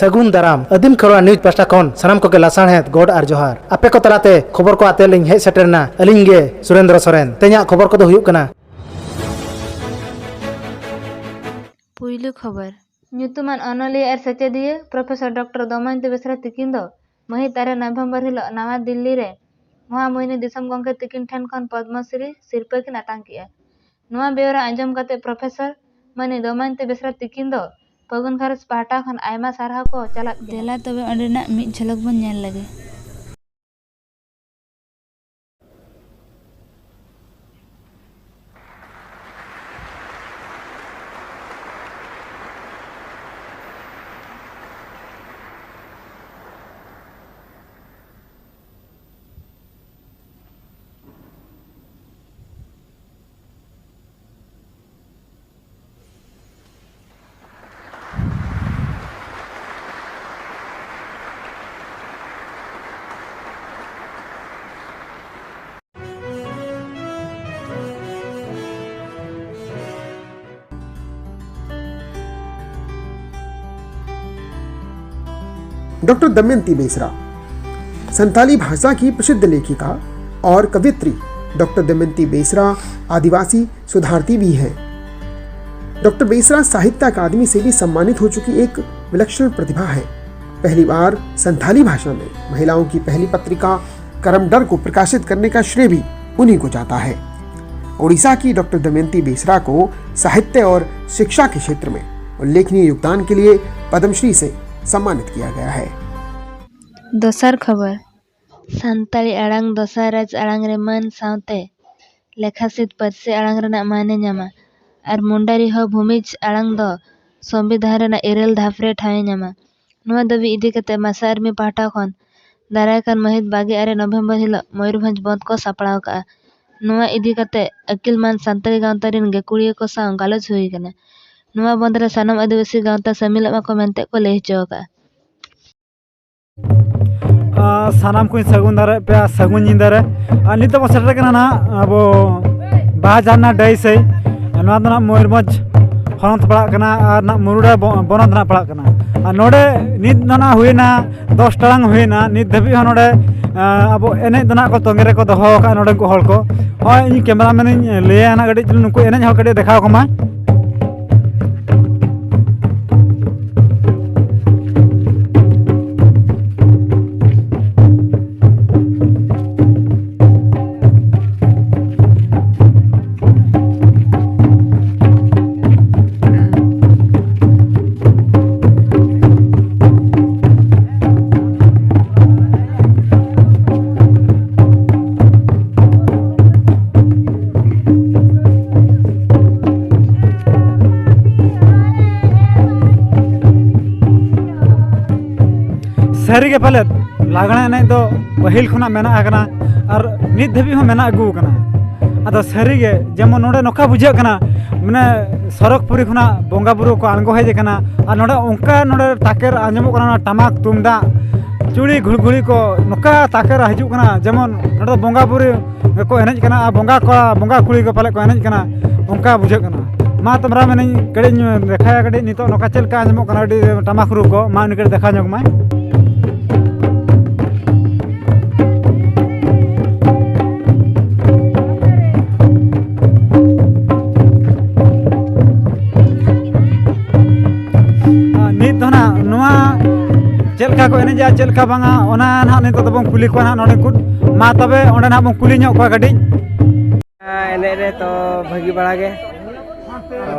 सगुन दाराम आदिम Kharwa news pasta खन सानाम को लासाणहेद गोड आर जोहार आपे को तलाते खबर को आते लिंग हे सेटरना अलिंग गे सुरेंद्र सोरेन तेजा खबर को दो हुयुक कना पुइलु खबर ᱧᱩᱛᱩᱢᱟᱱ ᱚᱱᱚᱞᱤᱭᱟᱹ ᱟᱨ ᱥᱮᱪᱮᱫᱤᱭᱟᱹ ᱯᱨᱚᱯᱷᱮᱥᱚᱨ ᱰᱚᱠᱴᱚᱨ ᱫᱚᱢᱚᱭᱚᱱᱛᱤ ᱵᱮᱥᱨᱟ ᱛᱤᱠᱤᱱ ᱫᱚ ᱢᱟᱹᱦᱤᱛ 9 ᱱᱚᱵᱷᱮᱢᱵᱚᱨ ᱦᱤᱞᱳᱜ ᱱᱟᱣᱟ ᱫᱤल्ᱞᱤ ᱨᱮ ᱢᱚᱦᱟᱢᱩᱦᱤᱱᱤ ᱫᱤᱥᱚᱢ ᱜᱚᱢᱠᱮ ᱛᱤᱠᱤᱱ ᱴᱷᱮᱱ ᱠᱷᱚᱱ ᱯᱚᱫᱽᱢᱚᱥᱨᱤ ᱥᱤᱨᱯᱟᱹ ᱠᱤᱱ ᱟᱛᱟᱝ ᱠᱮᱜᱼᱟ। ᱱᱚᱣᱟ ᱵᱮᱣᱨᱟ ᱟᱸᱡᱚᱢ ᱠᱟᱛᱮ ᱯᱨᱚᱯᱷᱮᱥᱚᱨ ᱢᱟᱹᱱᱤ ᱫᱚᱢᱚᱭᱚᱱᱛᱤ ᱵᱮᱥᱨᱟ ᱛᱤᱠᱤᱱ ᱫᱚ ᱯᱷᱟᱹᱜᱩᱱ ᱜᱷᱟᱨᱚᱸᱡᱽ ᱯᱟᱦᱴᱟ ᱠᱷᱚᱱ ᱟᱭᱢᱟ ᱥᱟᱨᱦᱟᱣ ᱠᱚ ᱪᱟᱞᱟᱜ ᱠᱟᱱᱟ। ᱫᱮᱞᱟ ᱛᱚᱵᱮ ᱚᱸᱰᱮᱱᱟᱜ ᱢᱤᱫ ᱡᱷᱞᱚᱠ ᱵᱚᱱ ᱧᱮᱞ ᱞᱮᱜᱮ। डॉक्टर दमयंती बेसरा संताली भाषा की प्रसिद्ध लेखिका और कवियत्री डॉक्टर दमयंती बेसरा आदिवासी सुधारती भी हैं। डॉक्टर बेसरा साहित्य अकादमी से भी सम्मानित हो चुकी एक विलक्षण प्रतिभा है। पहली बार संताली भाषा में महिलाओं की पहली पत्रिका करमडर को प्रकाशित करने का श्रेय भी उन्हीं को जाता है। ओडिशा की डॉक्टर दमयंती बेसरा को साहित्य और शिक्षा के क्षेत्र में उल्लेखनीय योगदान के लिए पद्मश्री से सम्मानित किया गया है। दोसर खबर सान्ताली आड़ांग दोसर राज आड़ांग रे मान सावते लेखासित पार्सी आड़ांग रेना माने ᱧᱟᱢᱟ और मुंडारी हो भूमिज आड़ांग दो संविधान रेना 9 धाप रे ठावे ᱧᱟᱢᱟ। ᱱᱚᱣᱟ ᱫᱟᱹᱵᱤ ᱤᱫᱤ ᱠᱟᱛᱮ ᱢᱟᱥᱟ ᱟᱨᱢᱤ ᱯᱟᱦᱴᱟ ᱠᱷᱚᱱ ᱫᱟᱨᱟᱭᱠᱟᱱ ᱢᱟᱹᱦᱤᱛ 22 ᱱᱚᱵᱷᱮᱢᱵᱚᱨ ᱦᱤᱞᱳᱜ ᱢᱚᱭᱩᱨᱵᱷᱚᱸᱡᱽ ᱵᱚᱱᱫ ᱠᱚ ᱥᱟᱯᱲᱟᱣ ᱠᱟᱜᱼᱟ। ᱱᱚᱣᱟ ᱤᱫᱤ ᱠᱟᱛᱮ ᱟᱹᱠᱤᱞ मान सान्ताली गावता ᱨᱮᱱ ᱜᱟᱹᱠᱷᱩᱲᱤᱭᱟᱹ ᱠᱚ ᱥᱟᱶ ᱜᱟᱞᱚᱪ ᱦᱩᱭ ᱟᱠᱟᱱᱟ। ᱱᱚᱣᱟ ᱵᱚᱱᱫ ᱨᱮ ᱥᱟᱱᱟᱢ ᱟᱹᱫᱤᱵᱟᱹᱥᱤ ᱜᱟᱶᱛᱟ ᱥᱟᱹᱢᱤᱞᱚᱜ ᱢᱟᱠᱚ ᱢᱮᱱᱛᱮ ᱠᱚ ᱞᱟᱹᱭ ᱦᱚᱪᱚ ᱟᱠᱟᱜᱼᱟ। सानाम को सगुन दारे पे सगुन निंदारे नित बो सेटर कना ना अब बाजारना डई से नवा दना मयूरभंज हनत पड़ा कना और ना मुरुडा बनत ना पड़ा कना नोडे नित ना हुईना 10 टांग हुईना नित धबी नोडे अब एने दना को तंगे रे को दोहो का नोडे को हल को ओय इन कैमरामैन ले ना गडी नुको एने हल कडी देखाव को मा सारी के पाले लागना एने दो पहिल खुना मेना आकना और नित धबी हो मेना अगू कना अदो सारी के जेमन नोडे नोका बुझे कना माने सरकपुरी खुना बोंगा बुरु को आंगो हेज कना और नोडे ओंका नोडे ताकेर आंजमो कना टमाक तुमदा चुड़ी घुड़घुड़ी को नोका ताकेर हिजु कना जेमन नोडे बोंगा बुरु को एनेज कना बोंगा कुड़ी को पाले को एनेज कना ओंका बुझे कना मा तमरा मेने कड़ी देखाया कड़ी नितो नोका चलका आंजमो कना टमाक रु को मा उनके देखा जोग मा चलका को एने जा चलका बांगा ओना ना नितो तबन कुली को ना नोडे कुड मा तबे ओंडे ना बन कुली ᱧᱚᱜ को गडी एने रे तो भगी बड़ा गे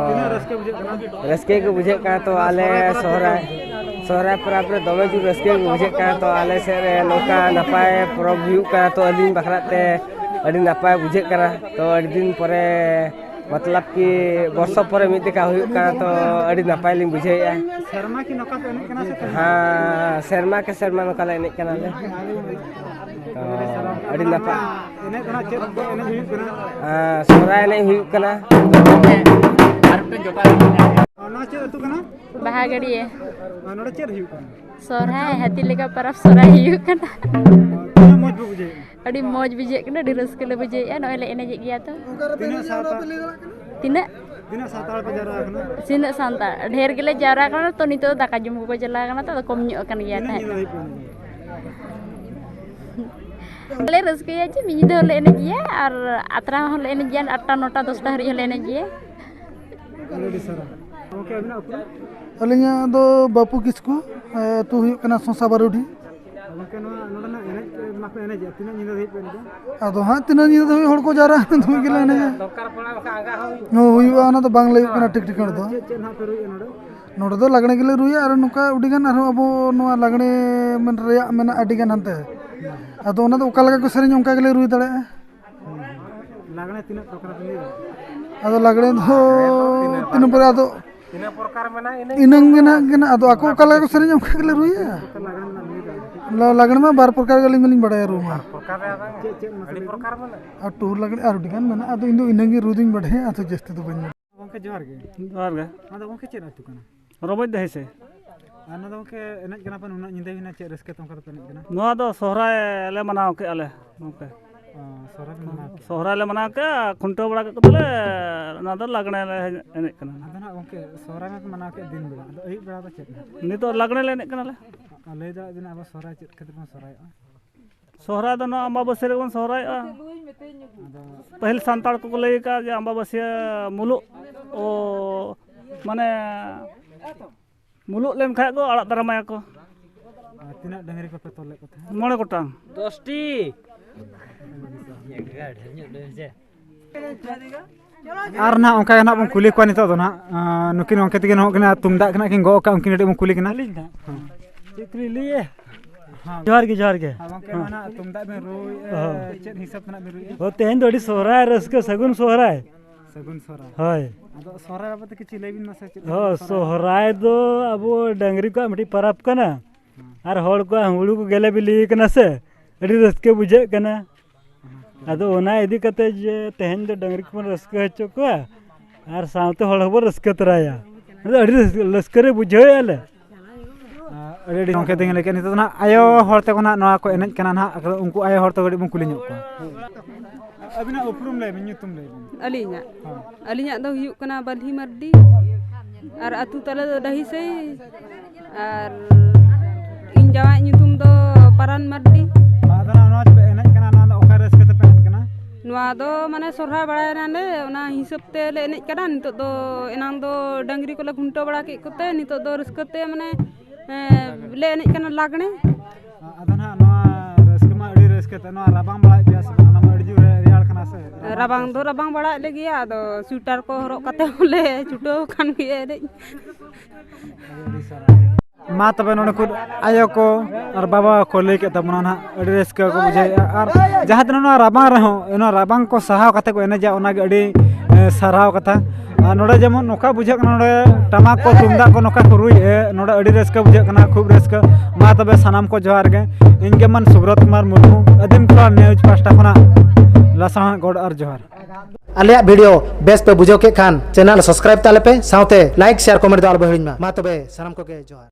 रस्के को बुझे का तो आले सोहराय परब रे दमे जु रस्के को बुझे का तो आले से रे नोका नपाय परब हुयु का तो अलिन बखराते अडी नपाय बुझे करा तो अडी दिन परे मतलब कि वर्ष पर मिदिका हुयु का तो अडी नपाय लिन बुझे शर्मा की नोका पे एने कना से हां शर्मा नोका ले एने कना ले तो अडी नपाय एने कना चेत एने हुयु कना हां सोहराय एने हुयु कना ओना चेत तु कना बाहा गड़िए नोडे चेत हुयु कना सोहराय हाथी लेका परब सोहराय हुयु कना मौज बुझे अड़ी मौज बुझे कना अड़ी रस्के ले बुझे नोय ले एने गया तो तिना साता तिना ᱛᱤᱱᱟᱹᱜ ᱥᱟᱱᱛᱟᱲ ᱯᱮ ᱡᱟᱣᱨᱟ ᱟᱠᱟᱱᱟ? ᱛᱤᱱᱟᱹᱜ ᱥᱟᱱᱛᱟᱲ ᱰᱷᱮᱨ ᱜᱮᱞᱮ ᱡᱟᱣᱨᱟ ᱟᱠᱟᱱᱟ ᱛᱚ ᱱᱤᱛᱚᱜ ᱫᱚ ᱫᱟᱠᱟ ᱡᱚᱢ ᱠᱚᱠᱚ ᱪᱟᱞᱟᱣ ᱟᱠᱟᱱᱟ ᱛᱚ ᱟᱫᱚ ᱠᱚᱢ ᱧᱚᱜ ᱟᱠᱟᱱ ᱜᱮᱭᱟ ᱛᱤᱱᱟᱹᱜ ᱛᱟᱦᱮᱸᱫ ᱧᱤᱫᱟᱹ ᱦᱩᱭᱩᱜ ᱠᱟᱱᱟ? ᱟᱞᱮ ᱨᱟᱹᱥᱠᱟᱹᱭᱟ ᱡᱮ ᱢᱤᱫ ᱧᱤᱫᱟᱹ ᱦᱚᱸᱞᱮ ᱮᱱᱮᱡ ᱜᱮᱭᱟ ᱟᱨ ᱟᱛᱨᱟ ᱦᱚᱸᱞᱮ ᱮᱱᱮᱡ ᱜᱮᱭᱟ 8টা 9টা 10টা ᱦᱟᱹᱨᱤᱡ ᱦᱚᱸᱞᱮ ᱮᱱᱮᱡ ᱜᱮᱭᱟ ᱟᱹᱰᱤ ᱥᱟᱨᱦᱟᱣ ᱜᱚᱝᱠᱮ ᱟᱹᱵᱤᱱᱟᱜ ᱩᱯᱨᱩᱢ? ᱟᱹᱞᱤᱧᱟᱜ ᱫᱚ ᱵᱟᱯᱩ ᱠᱤᱥᱠᱩ ᱟᱹᱛᱩ ᱦᱩᱭᱩᱜ ᱠᱟᱱᱟ ᱥᱚᱥᱟ ᱵᱟᱨᱩᱰᱤ ᱜᱚᱝᱠᱮ ᱱᱚᱣᱟ ᱱᱚᱰᱮᱱᱟᱜ ᱮᱱᱮᱡ ᱢᱟᱯᱮ ᱮᱱᱮᱡᱮᱜᱼᱟ ᱛᱤᱱᱟᱹᱜ ᱧᱤᱫᱟᱹ ᱫᱷᱟᱹᱵᱤᱡ ᱯᱮ ᱮᱱᱮᱡᱟ? ᱟᱫᱚ ᱦᱟᱸᱜ ᱛᱤᱱᱟᱹᱜ ᱧᱤᱫᱟᱹ ᱫᱷᱟᱹᱵᱤᱡ ᱦᱚᱲ ᱠᱚ ᱡᱟᱣᱨᱟ ᱫᱷᱟᱹᱵᱤᱡ ᱜᱮᱞᱮ ᱮᱱᱮᱡᱟ ᱦᱩᱭᱩᱜᱼᱟ ᱚᱱᱟ ᱫᱚ ᱵᱟᱝ ᱞᱟᱹᱭᱚᱜ ᱠᱟᱱᱟ ᱴᱷᱤᱠ ᱴᱷᱤᱠᱟᱹᱬ ᱫᱚ ᱪᱮᱫ ᱱᱟᱦᱟᱜ ᱯᱮ ᱨᱩᱭᱮᱜᱼᱟ ᱱᱚᱰᱮ? ᱱᱚᱰᱮ ᱫᱚ ᱞᱟᱜᱽᱬᱮ ᱜᱮᱞᱮ ᱨᱩᱭᱟ ᱟᱨ ᱱᱚᱝᱠᱟ ᱟᱹᱰᱤᱜᱟᱱ ᱟᱨᱦᱚᱸ ᱟᱵᱚ ᱱᱚᱣᱟ ᱞᱟᱜᱽᱬᱮ ᱨᱮᱭᱟᱜ ᱢᱮᱱᱟᱜᱼᱟ ᱟᱹᱰᱤᱜᱟᱱ ᱦᱟᱱᱛᱮ ᱟᱫᱚ ᱚᱱᱟ ᱫᱚ ᱚᱠᱟ ᱞᱮᱠᱟ ᱠᱚ ᱥᱮᱨᱮᱧᱟ ᱚᱱᱠᱟ ᱜᱮᱞᱮ ᱨᱩᱭ ᱫᱟᱲᱮᱭᱟᱜᱼᱟ ᱞᱟᱜᱽᱬᱮ ᱛᱤᱱᱟᱹᱜ ᱯᱨᱚᱠᱟᱨ ᱯᱮ ᱞᱟᱹᱭᱫᱟ? ᱟᱫᱚ ᱞᱟᱜᱽᱬᱮ ᱫᱚ ᱛᱤᱱᱟᱹᱜ ᱯᱚᱨᱮ ᱟᱫᱚ ᱤᱱᱟᱹᱝ ᱜᱮ ᱟᱫᱚ ᱟᱠᱚ ᱚᱠᱟ ᱞᱮᱠᱟ ᱠᱚ ᱥᱮᱨᱮᱧᱟ ᱚᱱᱠᱟ ᱜᱮᱞᱮ ᱨᱩᱭᱟ ᱞᱟᱜᱽᱬᱮ ᱢᱟ 2 ᱯᱨᱚᱠᱟᱨ ᱜᱮ ᱟᱹᱞᱤᱧ ᱢᱟᱞᱤᱧ ᱵᱟᱲᱟᱭᱟ ᱨᱩ ᱢᱟ ᱟᱨ ᱴᱩᱨ ᱞᱟᱜᱽᱬᱮ ᱟᱨ ᱟᱹᱰᱤᱜᱟᱱ ᱢᱮᱱᱟᱜᱼᱟ ᱟᱫᱚ ᱤᱧ ᱫᱚ ᱤᱱᱟᱹᱜᱮ ᱨᱩ ᱫᱩᱧ ᱵᱟᱲᱟᱭᱟ ᱟᱫᱚ ᱡᱟᱹᱥᱛᱤ ᱫᱚ ᱵᱟᱹᱧ ᱵᱟᱲᱟᱭᱟ ᱜᱚᱝᱠᱮ ᱡᱚᱦᱟᱨ ᱜᱮ ᱡᱚᱦᱟᱨ ᱜᱮ ᱟᱫᱚ ᱜᱚᱝᱠᱮ ᱪᱮᱫ ᱟᱹᱛᱩ ᱠᱟᱱᱟ? ᱨᱚᱢᱚᱡᱽ ᱫᱟᱦᱤ ᱥᱮ ᱟᱨ ᱱᱚᱰᱮ ᱜᱚᱝᱠᱮ ᱮᱱᱮᱡ ᱠᱟᱱᱟ ᱯᱮ ᱱᱩᱱᱟᱹᱜ ᱧᱤᱫᱟᱹ ᱦᱩᱭᱱᱟ ᱪᱮᱫ ᱨᱟᱹᱥᱠᱟᱹ ᱛᱮ ᱚᱱᱠᱟ ᱫᱚᱯᱮ ᱮᱱᱮᱡ ᱠᱟᱱᱟ? ᱱᱚᱣᱟ ᱫᱚ ᱥᱚᱦᱨᱟᱭ ᱞᱮ ᱢᱟᱱᱟᱣ ᱠᱮᱜᱼᱟ ᱞᱮ ᱜᱚᱝᱠᱮ ᱥᱚᱦᱨᱟᱭ ᱯᱮ ᱢᱟᱱᱟᱣ ᱠᱮᱜᱼᱟ? ᱥᱚᱦᱨᱟᱭ ᱞᱮ ᱢᱟᱱᱟᱣ ᱠᱮᱜᱼᱟ ᱠᱷᱩᱱᱴᱟᱹᱣ ᱵᱟᱲᱟ ᱠᱮᱫ ᱠᱚᱛᱮᱞᱮ ᱚᱱᱟ ᱫᱚ ᱞᱟᱜᱽᱬᱮ ᱞᱮ ᱮᱱᱮᱡ ᱠᱟᱱᱟ ᱟᱫᱚ ᱱᱟᱦᱟᱜ ᱜᱚᱝᱠᱮ ᱥᱚᱦᱨᱟᱭ ᱢᱟᱯᱮ ᱢᱟᱱᱟᱣ ᱠᱮᱜᱼᱟ ᱫᱤᱱ ᱵᱮᱲᱟ ᱟᱫᱚ ᱟᱹᱭᱩᱵ ᱵᱮᱲᱟ ᱫᱚ ᱪᱮᱫ ᱱᱟᱦᱟᱜ? ᱱᱤᱛᱚᱜ ᱞᱟᱜᱽᱬᱮ ᱞᱮ ᱮᱱᱮᱡ ᱠᱟᱱᱟᱞᱮ ᱞᱟᱹᱭ ᱫᱟᱲᱮᱭᱟᱜ ᱵᱤᱱ ᱟᱵᱚ ᱥᱚᱦᱨᱟᱭ ᱪᱮᱫ ᱠᱷᱟᱹᱛᱤᱨ ᱵᱚᱱ ᱥᱚᱦᱨᱟᱭᱚᱜᱼᱟ? ᱥᱚᱦᱨᱟᱭ ᱫᱚ ᱱᱚᱣᱟ ᱟᱢᱵᱟᱵᱟᱹᱥᱭᱟᱹ ᱨᱮᱵᱚᱱ ᱥᱚᱦᱨᱟᱭᱚᱜᱼᱟ ᱯᱟᱹᱦᱤᱞ ᱥᱟᱱᱛᱟᱲ ᱠᱚᱠᱚ ᱞᱟᱹᱭ ᱟᱠᱟᱫ ᱡᱮ ᱟᱢᱵᱟᱵᱟᱹᱥᱭᱟᱹ ᱢᱩᱞᱩᱜ ᱢᱟᱱᱮ ᱢᱩᱞᱩᱜ ᱞᱮᱱᱠᱷᱟᱡ ᱠᱚ ᱟᱲᱟᱜ ᱫᱟᱨᱟᱢᱟᱭᱟ ᱠᱚ ᱛᱤᱱᱟᱹᱜ ᱰᱟᱹᱝᱨᱤ ᱠᱚᱯᱮ ᱛᱚᱞᱮᱫ ᱠᱚ ᱛᱟᱦᱮᱸᱫ? 9 ᱜᱚᱴᱟᱝ 10টি ᱟᱨ ᱱᱟᱦᱟᱜ ᱚᱱᱠᱟ ᱜᱮ ᱱᱟᱦᱟᱜ ᱵᱚᱱ ᱠᱩᱞᱤ ᱠᱚᱣᱟ ᱱᱤᱛᱚᱜ ᱫᱚ ᱱᱟᱦᱟᱜ ᱱᱩᱠᱤᱱ ᱜᱚᱝᱠᱮ ᱛᱮᱜᱮ ᱱᱚᱜ ᱠᱤᱱ ᱛᱩᱢᱫᱟᱜ ᱠᱷᱚᱱᱟᱜ ᱠᱤᱱ ᱜᱚᱜ ᱟᱠᱟᱫ ᱩᱱᱠᱤᱱ ᱠᱟᱹᱴᱤᱡ ᱵᱚᱱ ᱠᱩᱞᱤ ᱠᱤᱱᱟ ᱪᱮᱫ ᱠᱚᱞᱤᱧ ᱞᱟᱹᱭᱟ ᱡᱚᱦᱟᱨ ᱜᱮ ᱜᱚᱝᱠᱮ ᱱᱚᱣᱟ ᱛᱩᱢᱫᱟᱜ ᱵᱮᱱ ᱨᱩᱭᱮᱜᱼᱟ ᱪᱮᱫ ᱦᱤᱥᱟᱹᱵ ᱛᱮᱱᱟᱜ ᱵᱮᱱ ᱨᱩᱭᱮᱜᱼᱟ? ᱛᱮᱦᱮᱧ ᱫᱚ ᱟᱹᱰᱤ ᱥᱚᱦᱨᱟᱭ ᱨᱟᱹᱥᱠᱟᱹ ᱥᱟᱹᱜᱩᱱ ᱥᱚᱦᱨᱟᱭ ᱥᱟᱹᱜᱩᱱ ᱥᱚᱦᱨᱟᱭ ᱦᱳᱭ ᱟᱫᱚ ᱥᱚᱦᱨᱟᱭ ᱵᱟᱵᱚᱫ ᱛᱮ ᱠᱤᱪᱷᱩ ᱞᱟᱹᱭ ᱵᱤᱱ ᱢᱟᱥᱮ ᱪᱮᱫ? ᱥᱚᱦᱨᱟᱭ ᱫᱚ ᱟᱵᱚ ᱰᱟᱹᱝᱨᱤ ᱠᱚᱣᱟᱜ ᱢᱤᱫᱴᱤᱡ ᱯᱚᱨᱚᱵᱽ ᱠᱟᱱᱟ ᱟᱨ ᱦᱚᱲ ᱠᱚᱣᱟᱜ ᱦᱩᱲᱩ ᱠᱚ ᱜᱮᱞᱮ ᱵᱤᱞᱤ ᱠᱟᱱᱟ ᱥᱮ ᱟᱹᱰᱤ ᱨᱟᱹᱥᱠᱟᱹ ᱵᱩᱡᱷᱟᱹᱜ ᱠᱟᱱᱟ ᱟᱫᱚ ᱚᱱᱟ ᱤᱫᱤ ᱠᱟᱛᱮ ᱡᱮ ᱛᱮᱦᱮᱧ ᱫᱚ ᱰᱟᱹᱝᱨᱤ ᱠᱚᱵᱚᱱ ᱨᱟᱹᱥᱠᱟᱹ ᱦᱚᱪᱚ ᱠᱚᱣᱟ ᱟᱨ ᱥᱟᱶᱛᱮ ᱦᱚᱲ ᱦᱚᱸᱵᱚᱱ ᱨᱟᱹᱥᱠᱟᱹ ᱛᱚᱨᱟᱭᱟ ᱟᱹᱰᱤ ᱨᱟᱹᱥᱠᱟᱹ ᱨᱮ ᱵᱩᱡᱷᱟᱹᱣᱮᱫᱼᱟ ᱞᱮ ᱟᱹᱰᱤ ᱜᱚᱝᱠᱮ ᱛᱮᱜᱮ ᱞᱟᱹᱭ ᱠᱮᱫ ᱱᱤᱛᱚᱜ ᱫᱚ ᱱᱟᱦᱟᱜ ᱟᱭᱳ ᱦᱚᱲ ᱛᱮᱠᱚ ᱱᱟᱦᱟᱜ ᱱᱚᱣᱟ ᱠᱚ ᱮᱱᱮᱡ ᱠᱟᱱᱟ ᱱᱟᱦᱟᱜ ᱩᱱᱠᱩ ᱟᱭᱳ ᱦᱚᱲ ᱛᱮ ᱠᱟᱹᱴᱤᱡ ᱵᱚᱱ ᱠᱩᱞᱤ ᱧᱚᱜ ᱠᱚᱣᱟ ᱟᱹᱵᱤᱱᱟᱜ ᱩᱯᱨᱩᱢ ᱞᱟᱹᱭ ᱵᱤᱱ ᱧᱩᱛᱩᱢ ᱞᱟᱹᱭ ᱵᱤᱱ ᱟᱹᱞᱤᱧᱟᱜ ᱫᱚ ᱦᱩᱭᱩᱜ ᱠᱟᱱᱟ ᱵᱟᱞᱦᱤ ᱢᱟᱨᱰᱤ ᱟᱨ ᱟᱹᱛᱩ ᱛᱟᱞᱮ ᱫᱚ ᱰᱟᱹᱦᱤᱥᱟᱹᱭ ᱟᱨ ᱤᱧ ᱡᱟᱶᱟᱭᱟᱜ ᱧᱩᱛᱩᱢ ᱫᱚ ᱯᱟᱨᱟᱱ ᱢᱟᱨᱰᱤ ᱟᱫᱚ ᱱᱚᱣᱟ ᱯᱮ ᱮᱱᱮᱡ ᱠᱟᱱᱟ ᱱᱚᱣᱟ ᱫᱚ ᱚᱠᱟ ᱨᱟᱹᱥᱠᱟᱹ ᱛᱮᱯᱮ ᱮᱱᱮᱡ ᱠᱟᱱᱟ? ᱱᱚᱣᱟ ᱫᱚ ᱢᱟᱱᱮ ᱥᱚᱨᱦᱟᱭ ᱵᱟᱲᱟᱭᱮᱱᱟᱞᱮ ᱚᱱᱟ ᱦᱤᱥᱟᱹᱵ ᱛᱮᱞᱮ ᱮᱱᱮᱡ ᱠᱟᱱᱟ ᱱᱤᱛᱚᱜ ᱫᱚ ᱮᱱᱟᱝ ᱫᱚ ᱰᱟᱹᱝᱨᱤ ᱠᱚᱞᱮ ᱠᱷᱩᱱᱴᱟᱹᱣ ᱵᱟᱲᱟ ᱠᱮᱫ ᱠᱚᱛᱮ ᱱᱤᱛᱚᱜ ᱫᱚ ᱨᱟᱹᱥᱠᱟᱹᱛᱮ ᱢᱟᱱᱮ ᱞᱮ ᱮᱱᱮᱡ ᱠᱟᱱᱟ ᱞᱟᱜᱽᱬᱮ ᱟᱫᱚ ᱱᱟᱦᱟᱜ ᱱᱚᱣᱟ ᱨᱟᱹᱥᱠᱟᱹ ᱢᱟ ᱟᱹᱰᱤ ᱨᱟᱹᱥᱠᱟᱹ ᱛᱮ ᱱᱚᱣᱟ ᱨᱟᱵᱟᱝ ᱵᱟᱲᱟᱭᱮᱫ ᱯᱮᱭᱟ ᱥᱮ ᱵᱟᱝ? ᱚᱱᱟ ᱢᱟ ᱟᱹᱰᱤ ᱡᱳᱨ ᱨᱮᱭᱟᱲ ᱠᱟᱱᱟ ᱥᱮ ᱨᱟᱵᱟᱝ ᱫᱚ ᱨᱟᱵᱟᱝ ᱵᱟᱲᱟᱭᱮᱫ ᱞᱮ ᱜᱮᱭᱟ ᱟᱫᱚ ᱥᱩᱭᱮᱴᱟᱨ ᱠᱚ ᱦᱚᱨᱚᱜ ᱠᱟᱛᱮ ᱦᱚᱸᱞᱮ ᱪᱷᱩᱴᱟᱹᱣ ᱟᱠᱟᱱ ᱜᱮᱭᱟ ᱮᱱᱮᱡ ᱢᱟ ᱛᱚᱵᱮ ᱱᱚᱰᱮ ᱠᱚ ᱟᱭᱳ ko ᱟᱨ ᱵᱟᱵᱟ ko ᱞᱟᱹᱭ ᱠᱮᱫ ᱛᱟᱵᱚᱱᱟ ᱱᱟᱦᱟᱜ ᱟᱹᱰᱤ ᱨᱟᱹᱥᱠᱟᱹ ᱠᱚ ᱵᱩᱡᱷᱟᱹᱣᱮᱫᱼᱟ ᱟᱨ ᱡᱟᱦᱟᱸ ᱛᱤᱱᱟᱹᱜ ᱱᱚᱣᱟ ᱨᱟᱵᱟᱝ ᱨᱮᱦᱚᱸ ᱚᱱᱟ ᱨᱟᱵᱟᱝ ᱠᱚ ᱥᱟᱦᱟᱣ ᱠᱟᱛᱮ ᱠᱚ ᱮᱱᱮᱡᱟ ᱚᱱᱟᱜᱮ ᱟᱹᱰᱤ ᱥᱟᱨᱦᱟᱣ ᱠᱟᱛᱷᱟ ᱟᱨ ᱱᱚᱰᱮ ᱡᱮᱢᱚᱱ ᱱᱚᱝᱠᱟ ᱵᱩᱡᱷᱟᱹᱜ ᱠᱟᱱᱟ ᱱᱚᱰᱮ ᱴᱟᱢᱟᱠ ᱠᱚ ᱛᱩᱢᱫᱟᱜ ᱠᱚ ᱱᱚᱝᱠᱟ ᱠᱚ ᱨᱩᱭᱮᱫᱼᱟ ᱱᱚᱰᱮ ᱟᱹᱰᱤ ᱨᱟᱹᱥᱠᱟᱹ ᱵᱩᱡᱷᱟᱹᱜ ᱠᱟᱱᱟ ᱠᱷᱩᱵ ᱨᱟᱹᱥᱠᱟᱹ ᱢᱟ ᱛᱚᱵᱮ ᱥᱟᱱᱟᱢ ᱠᱚ ᱡᱚᱦᱟᱨ ᱜᱮ ᱤᱧ ᱜᱮ ᱢᱟᱱ ᱥᱩᱵᱨᱚᱛ ᱠᱩᱢᱟᱨ ᱢᱩᱨᱢᱩ ᱟᱹᱫᱤᱢ ᱴᱚᱞᱟ ᱱᱤᱭᱩᱡᱽ ᱯᱟᱥᱴᱟ ᱠᱷᱚᱱᱟᱜ ᱞᱟᱥᱟᱲᱦᱮᱫ ᱜᱚᱰ ᱟᱨ ᱡᱚᱦᱟर ᱟᱞᱮᱭᱟᱜ ᱵᱷᱤᱰᱤᱭᱳ ᱵᱮᱥ ᱯᱮ ᱵᱩᱡᱷᱟᱹᱣ ᱠᱮᱫ ᱠᱷᱟᱱ ᱪᱮᱱᱮᱞ ᱥᱟᱵᱥᱠᱨᱟइब ᱛᱟᱞᱮ ᱯᱮ ᱥᱟᱶᱛᱮ ᱞᱟइक শেয়ার ᱠᱚᱢᱮন্ট ᱫᱚ ᱟᱞᱚ ᱯᱮ ᱦᱤᱲᱤᱧ ᱢᱟ ᱛᱚᱵᱮ ᱥᱟᱱᱟᱢ ᱠᱚᱜᱮ ᱡᱚᱦᱟᱨ